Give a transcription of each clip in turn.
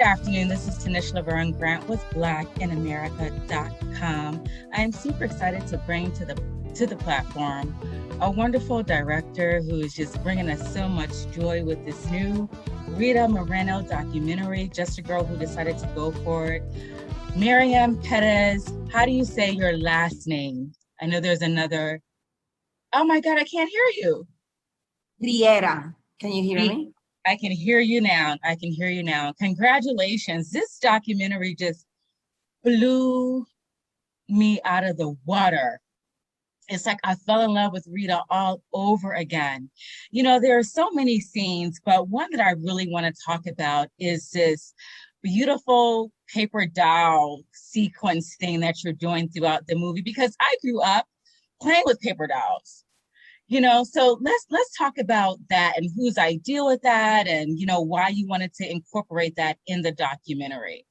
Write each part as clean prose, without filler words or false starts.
Good afternoon. This is Tanish Laverne Grant with BlackInAmerica.com. I am super excited to bring to the platform a wonderful director who is just bringing us so much joy with this new Rita Moreno documentary, Just a Girl Who Decided to Go For It. Miriam Perez, how do you say your last name? I know there's another. Oh my God, I can't hear you. Riera. Can you hear me? I can hear you now. I can hear you now. Congratulations. This documentary just blew me out of the water. It's like I fell in love with Rita all over again. You know, there are so many scenes, but one that I really want to talk about is this beautiful paper doll sequence thing that you're doing throughout the movie, because I grew up playing with paper dolls. So let's talk about that and whose idea with that, and why you wanted to incorporate that in the documentary.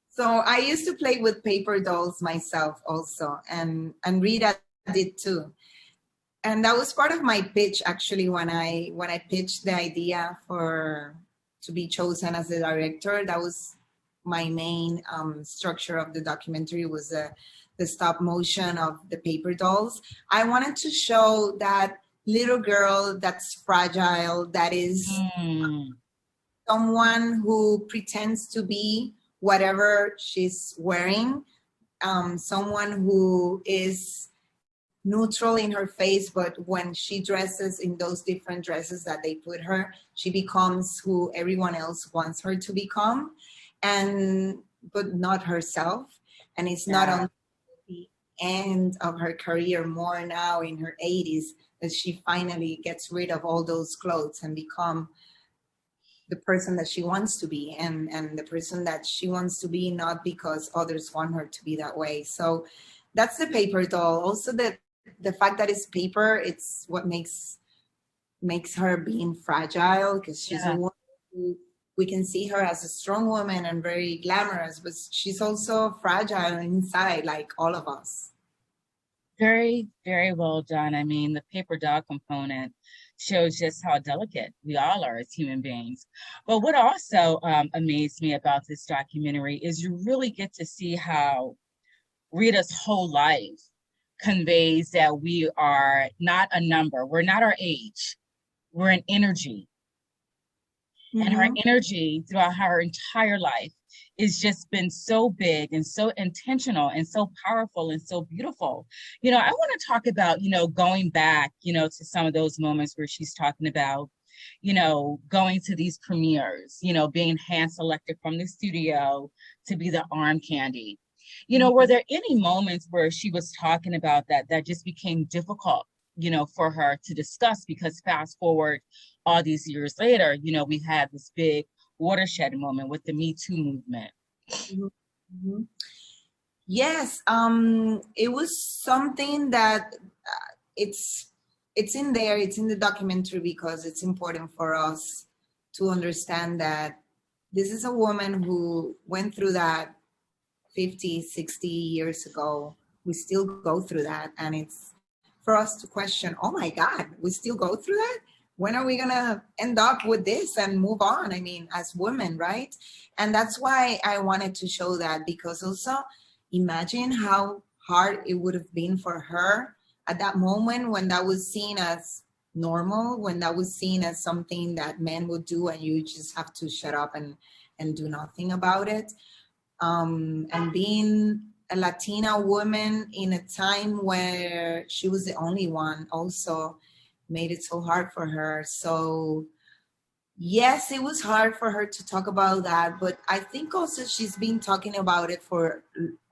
So I used to play with paper dolls myself also, and Rita did too. And that was part of my pitch actually when I pitched the idea to be chosen as the director. That was my main structure of the documentary, was the stop motion of the paper dolls. I wanted to show that little girl that's fragile, that is someone who pretends to be whatever she's wearing, someone who is neutral in her face, but when she dresses in those different dresses that they put her, she becomes who everyone else wants her to become, but not herself. And it's not on the end of her career, more now in her 80s, that she finally gets rid of all those clothes and become the person that she wants to be, and the person that she wants to be, not because others want her to be that way. So that's the paper doll. Also the fact that it's paper, it's what makes her being fragile, because she's a woman who, we can see her as a strong woman and very glamorous, but she's also fragile inside, like all of us. Very, very well done. I mean, the paper doll component shows just how delicate we all are as human beings. But what also amazed me about this documentary is you really get to see how Rita's whole life conveys that we are not a number. We're not our age. We're an energy. And her energy throughout her entire life has just been so big and so intentional and so powerful and so beautiful. I want to talk about, going back, to some of those moments where she's talking about, going to these premieres, being hand selected from the studio to be the arm candy. Were there any moments where she was talking about that just became difficult, for her to discuss? Because fast forward all these years later, we had this big watershed moment with the Me Too movement. Mm-hmm. Yes, it was something that it's in there, it's in the documentary, because it's important for us to understand that this is a woman who went through that 50, 60 years ago. We still go through that, and it's for us to question, oh my God, we still go through that? When are we gonna end up with this and move on? I mean, as women, right? And that's why I wanted to show that, because also imagine how hard it would have been for her at that moment, when that was seen as normal, when that was seen as something that men would do, and you just have to shut up and do nothing about it. And being a Latina woman in a time where she was the only one also made it so hard for her. So yes, it was hard for her to talk about that, but I think also she's been talking about it for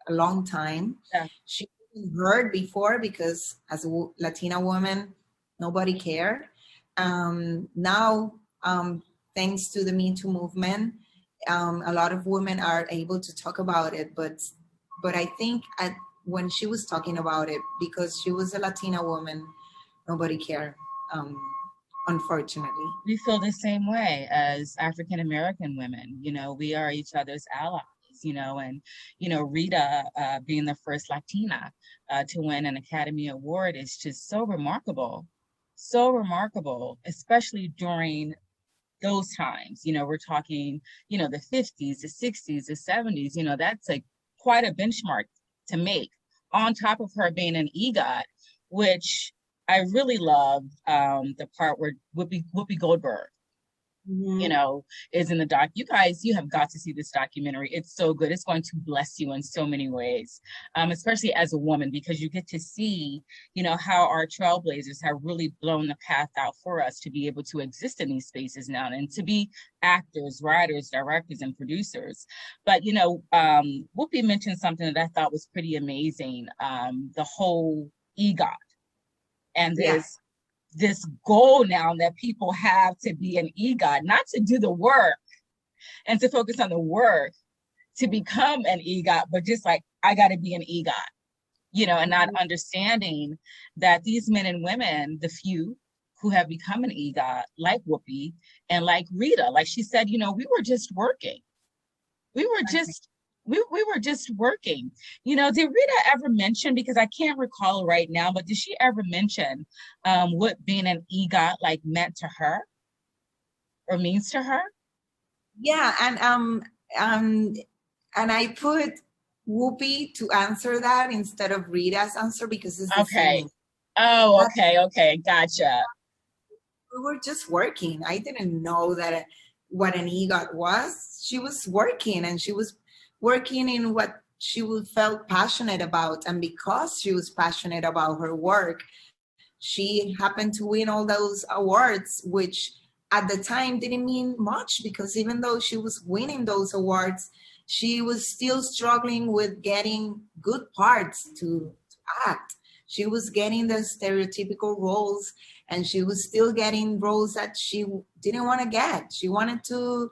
a long time. Yeah. She wasn't heard before, because as a Latina woman, nobody cared. Now, thanks to the Me Too movement, a lot of women are able to talk about it, but I think when she was talking about it, because she was a Latina woman, nobody cared, unfortunately. We feel the same way as African American women. We are each other's allies. And Rita being the first Latina to win an Academy Award is just so remarkable, especially during those times. We're talking, the 50s, the 60s, the 70s, that's like quite a benchmark to make, on top of her being an EGOT, which I really loved, the part where Whoopi Goldberg, Mhm. is in the doc. You guys, you have got to see this documentary. It's so good. It's going to bless you in so many ways, especially as a woman, because you get to see, how our trailblazers have really blown the path out for us to be able to exist in these spaces now and to be actors, writers, directors, and producers. But, Whoopi mentioned something that I thought was pretty amazing, the whole EGOT and Yeah. this goal now that people have to be an EGOT, not to do the work and to focus on the work to become an EGOT, but just like, I got to be an EGOT, and not understanding that these men and women, the few who have become an EGOT, like Whoopi and like Rita, like she said, we were just working. We were just we were just working. Did Rita ever mention, because I can't recall right now, but did she ever mention what being an EGOT like meant to her or means to her? Yeah, and I put Whoopi to answer that instead of Rita's answer because it's the Okay. same. Oh, That okay, gotcha. we were just working. I didn't know that what an EGOT was. She was working, and she was working in what she felt passionate about. And because she was passionate about her work, she happened to win all those awards, which at the time didn't mean much because even though she was winning those awards, she was still struggling with getting good parts to act. She was getting the stereotypical roles, and she was still getting roles that she didn't want to get. She wanted to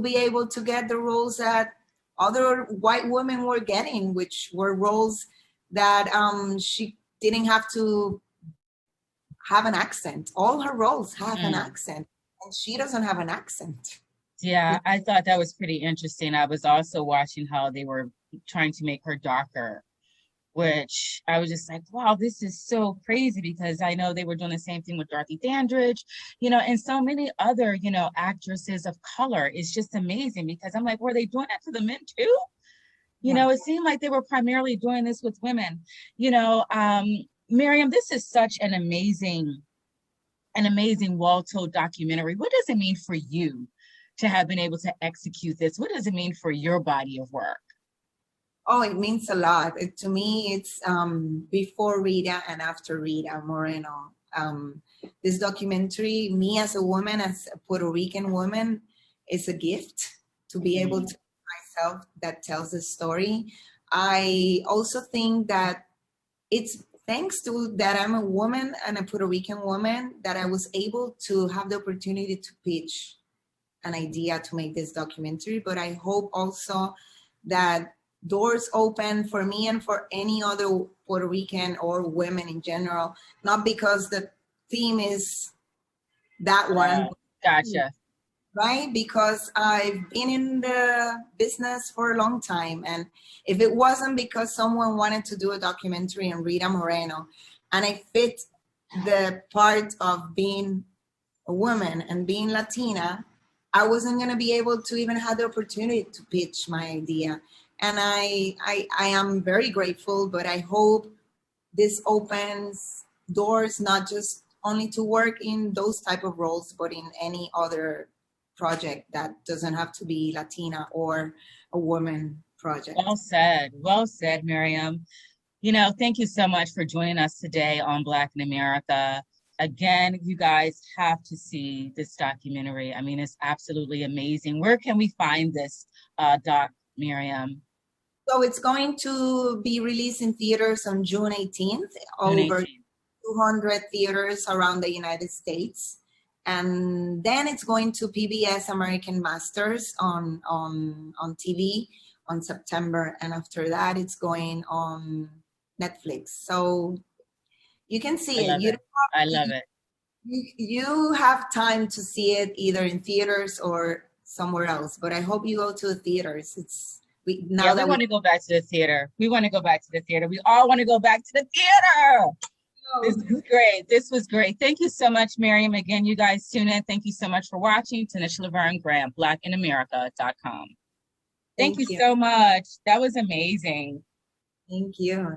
be able to get the roles that other white women were getting, which were roles that she didn't have to have an accent. All her roles have an Mm. accent, and she doesn't have an accent. Yeah, I thought that was pretty interesting. I was also watching how they were trying to make her darker, which I was just like, wow, this is so crazy, because I know they were doing the same thing with Dorothy Dandridge, and so many other, actresses of color. It's just amazing, because I'm like, were they doing that to the men too? Yeah. It seemed like they were primarily doing this with women. Miriam, this is such an amazing wall-told documentary. What does it mean for you to have been able to execute this? What does it mean for your body of work? Oh, it means a lot. To me, it's before Rita and after Rita Moreno. This documentary, me as a woman, as a Puerto Rican woman, is a gift to be able Mm. to myself that tells the story. I also think that it's thanks to that I'm a woman and a Puerto Rican woman that I was able to have the opportunity to pitch an idea to make this documentary. But I hope also that doors open for me and for any other Puerto Rican or women in general, not because the theme is that one, Gotcha. right? Because I've been in the business for a long time. And if it wasn't because someone wanted to do a documentary on Rita Moreno, and I fit the part of being a woman and being Latina, I wasn't going to be able to even have the opportunity to pitch my idea. And I am very grateful, but I hope this opens doors, not just only to work in those type of roles, but in any other project that doesn't have to be Latina or a woman project. Well said, Miriam. Thank you so much for joining us today on Black in America. Again, you guys have to see this documentary. I mean, it's absolutely amazing. Where can we find this doc, Miriam? So it's going to be released in theaters on June 18th, June over 18th. 200 theaters around the United States. And then it's going to PBS American Masters on TV on September. And after that, it's going on Netflix. So you can I see it. love it. I love it. You have time to see it either in theaters or somewhere else. But I hope you go to the theaters. Yeah, we want to go back to the theater. We want to go back to the theater. We all want to go back to the theater. This is great. This was great. Thank you so much, Miriam. Again, you guys tune in. Thank you so much for watching. Tanisha Laverne Graham, blackinamerica.com. Thank Thank you you. so much. That was amazing. Thank you.